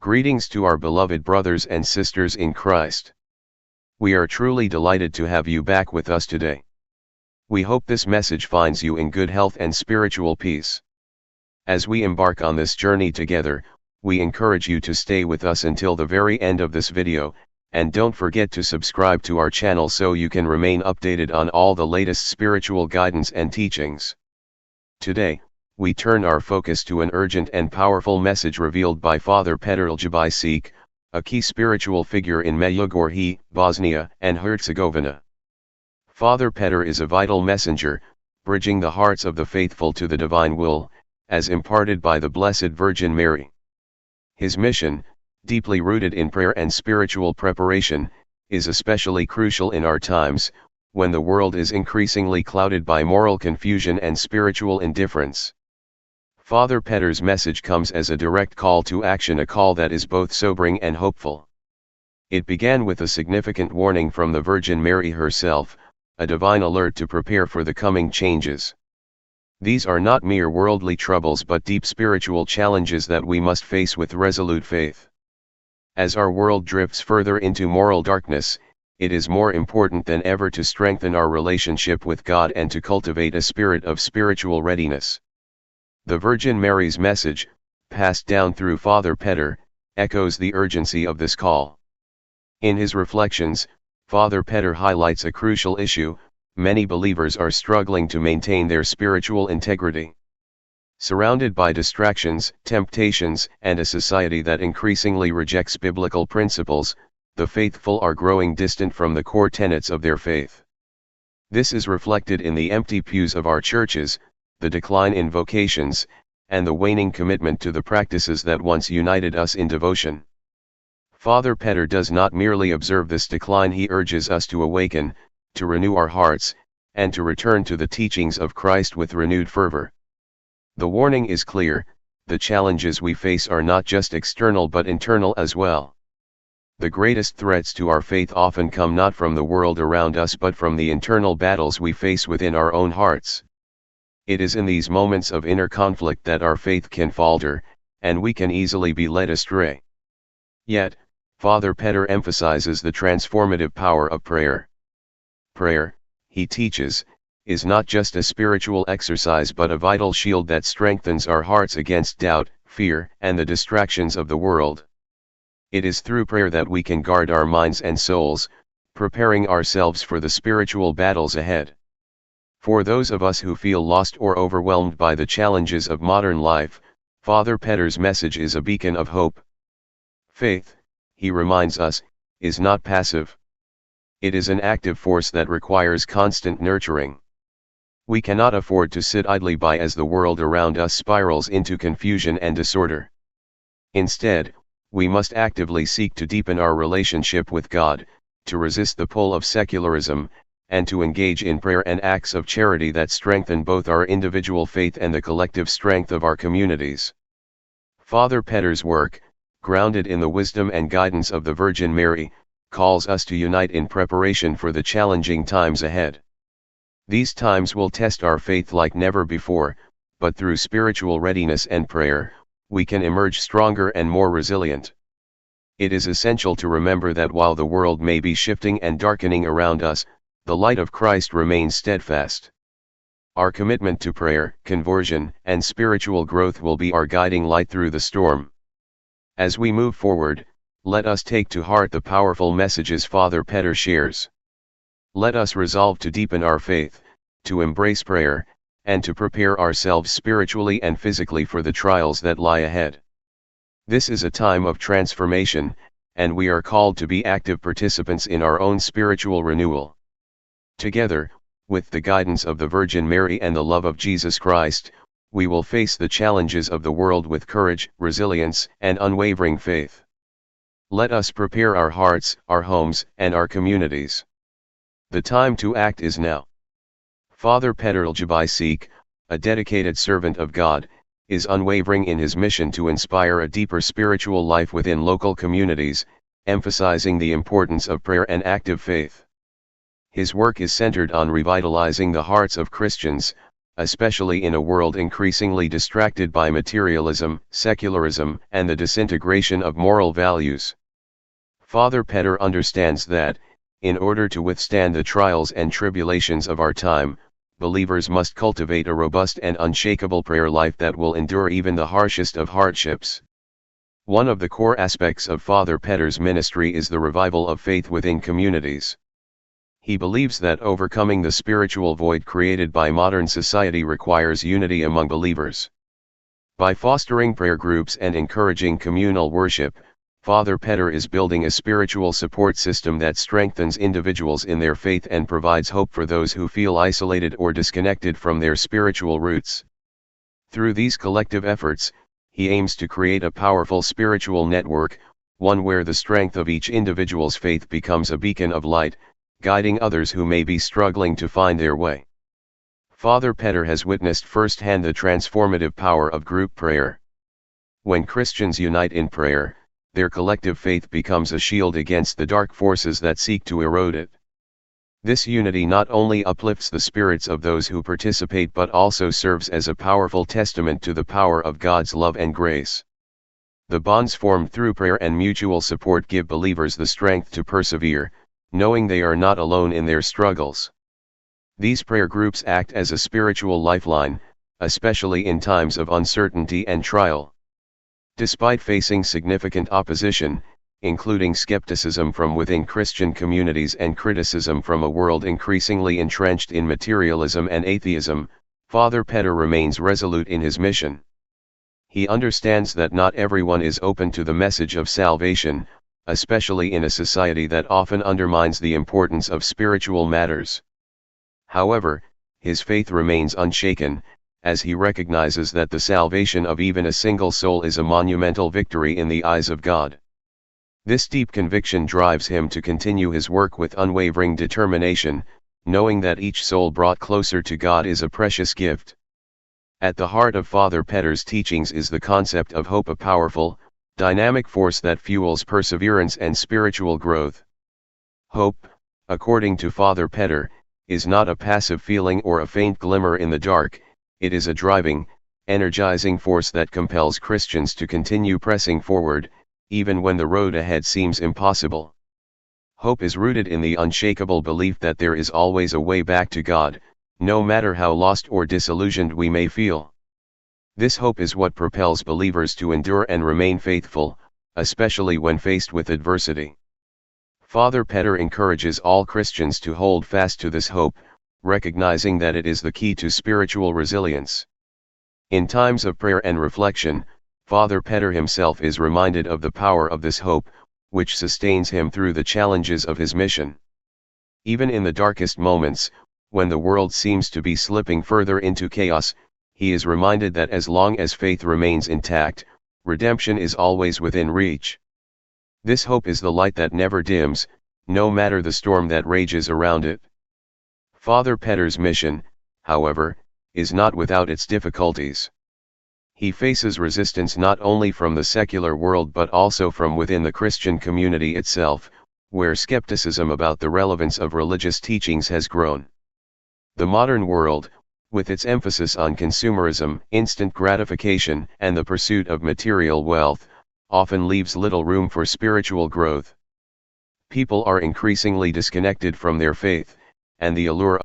Greetings to our beloved brothers and sisters in Christ. We are truly delighted to have you back with us today. We hope this message finds you in good health and spiritual peace. As we embark on this journey together, we encourage you to stay with us until the very end of this video, and don't forget to subscribe to our channel so you can remain updated on all the latest spiritual guidance and teachings. Today, we turn our focus to an urgent and powerful message revealed by Father Petar Ljubicic, a key spiritual figure in Medjugorje, Bosnia and Herzegovina. Father Petar is a vital messenger, bridging the hearts of the faithful to the divine will, as imparted by the Blessed Virgin Mary. His mission, deeply rooted in prayer and spiritual preparation, is especially crucial in our times, when the world is increasingly clouded by moral confusion and spiritual indifference. Father Petar's message comes as a direct call to action, a call that is both sobering and hopeful. It began with a significant warning from the Virgin Mary herself, a divine alert to prepare for the coming changes. These are not mere worldly troubles but deep spiritual challenges that we must face with resolute faith. As our world drifts further into moral darkness, it is more important than ever to strengthen our relationship with God and to cultivate a spirit of spiritual readiness. The Virgin Mary's message, passed down through Father Petar, echoes the urgency of this call. In his reflections, Father Petar highlights a crucial issue: many believers are struggling to maintain their spiritual integrity. Surrounded by distractions, temptations, and a society that increasingly rejects biblical principles, the faithful are growing distant from the core tenets of their faith. This is reflected in the empty pews of our churches, the decline in vocations, and the waning commitment to the practices that once united us in devotion. Father Petar does not merely observe this decline, he urges us to awaken, to renew our hearts, and to return to the teachings of Christ with renewed fervor. The warning is clear: the challenges we face are not just external but internal as well. The greatest threats to our faith often come not from the world around us but from the internal battles we face within our own hearts. It is in these moments of inner conflict that our faith can falter, and we can easily be led astray. Yet, Father Petar emphasizes the transformative power of prayer. Prayer, he teaches, is not just a spiritual exercise but a vital shield that strengthens our hearts against doubt, fear, and the distractions of the world. It is through prayer that we can guard our minds and souls, preparing ourselves for the spiritual battles ahead. For those of us who feel lost or overwhelmed by the challenges of modern life, Father Petar's message is a beacon of hope. Faith, he reminds us, is not passive. It is an active force that requires constant nurturing. We cannot afford to sit idly by as the world around us spirals into confusion and disorder. Instead, we must actively seek to deepen our relationship with God, to resist the pull of secularism, and to engage in prayer and acts of charity that strengthen both our individual faith and the collective strength of our communities. Father Petar's work, grounded in the wisdom and guidance of the Virgin Mary, calls us to unite in preparation for the challenging times ahead. These times will test our faith like never before, but through spiritual readiness and prayer, we can emerge stronger and more resilient. It is essential to remember that while the world may be shifting and darkening around us, the light of Christ remains steadfast. Our commitment to prayer, conversion, and spiritual growth will be our guiding light through the storm. As we move forward, let us take to heart the powerful messages Father Petar shares. Let us resolve to deepen our faith, to embrace prayer, and to prepare ourselves spiritually and physically for the trials that lie ahead. This is a time of transformation, and we are called to be active participants in our own spiritual renewal. Together, with the guidance of the Virgin Mary and the love of Jesus Christ, we will face the challenges of the world with courage, resilience, and unwavering faith. Let us prepare our hearts, our homes, and our communities. The time to act is now. Father Petar Ljubicic, a dedicated servant of God, is unwavering in his mission to inspire a deeper spiritual life within local communities, emphasizing the importance of prayer and active faith. His work is centered on revitalizing the hearts of Christians, especially in a world increasingly distracted by materialism, secularism, and the disintegration of moral values. Father Petar understands that, in order to withstand the trials and tribulations of our time, believers must cultivate a robust and unshakable prayer life that will endure even the harshest of hardships. One of the core aspects of Father Petar's ministry is the revival of faith within communities. He believes that overcoming the spiritual void created by modern society requires unity among believers. By fostering prayer groups and encouraging communal worship, Father Petar is building a spiritual support system that strengthens individuals in their faith and provides hope for those who feel isolated or disconnected from their spiritual roots. Through these collective efforts, he aims to create a powerful spiritual network, one where the strength of each individual's faith becomes a beacon of light, guiding others who may be struggling to find their way. Father Petar has witnessed firsthand the transformative power of group prayer. When Christians unite in prayer, their collective faith becomes a shield against the dark forces that seek to erode it. This unity not only uplifts the spirits of those who participate but also serves as a powerful testament to the power of God's love and grace. The bonds formed through prayer and mutual support give believers the strength to persevere, knowing they are not alone in their struggles. These prayer groups act as a spiritual lifeline, especially in times of uncertainty and trial. Despite facing significant opposition, including skepticism from within Christian communities and criticism from a world increasingly entrenched in materialism and atheism, Father Petar remains resolute in his mission. He understands that not everyone is open to the message of salvation, especially in a society that often undermines the importance of spiritual matters. However, his faith remains unshaken, as he recognizes that the salvation of even a single soul is a monumental victory in the eyes of God. This deep conviction drives him to continue his work with unwavering determination, knowing that each soul brought closer to God is a precious gift. At the heart of Father Petar's teachings is the concept of hope, a powerful, dynamic force that fuels perseverance and spiritual growth. Hope, according to Father Petar, is not a passive feeling or a faint glimmer in the dark. It is a driving, energizing force that compels Christians to continue pressing forward, even when the road ahead seems impossible. Hope is rooted in the unshakable belief that there is always a way back to God, no matter how lost or disillusioned we may feel. This hope is what propels believers to endure and remain faithful, especially when faced with adversity. Father Petar encourages all Christians to hold fast to this hope, recognizing that it is the key to spiritual resilience. In times of prayer and reflection, Father Petar himself is reminded of the power of this hope, which sustains him through the challenges of his mission. Even in the darkest moments, when the world seems to be slipping further into chaos, he is reminded that as long as faith remains intact, redemption is always within reach. This hope is the light that never dims, no matter the storm that rages around it. Father Petar's mission, however, is not without its difficulties. He faces resistance not only from the secular world but also from within the Christian community itself, where skepticism about the relevance of religious teachings has grown. The modern world, with its emphasis on consumerism, instant gratification, and the pursuit of material wealth, often leaves little room for spiritual growth. People are increasingly disconnected from their faith, and the allure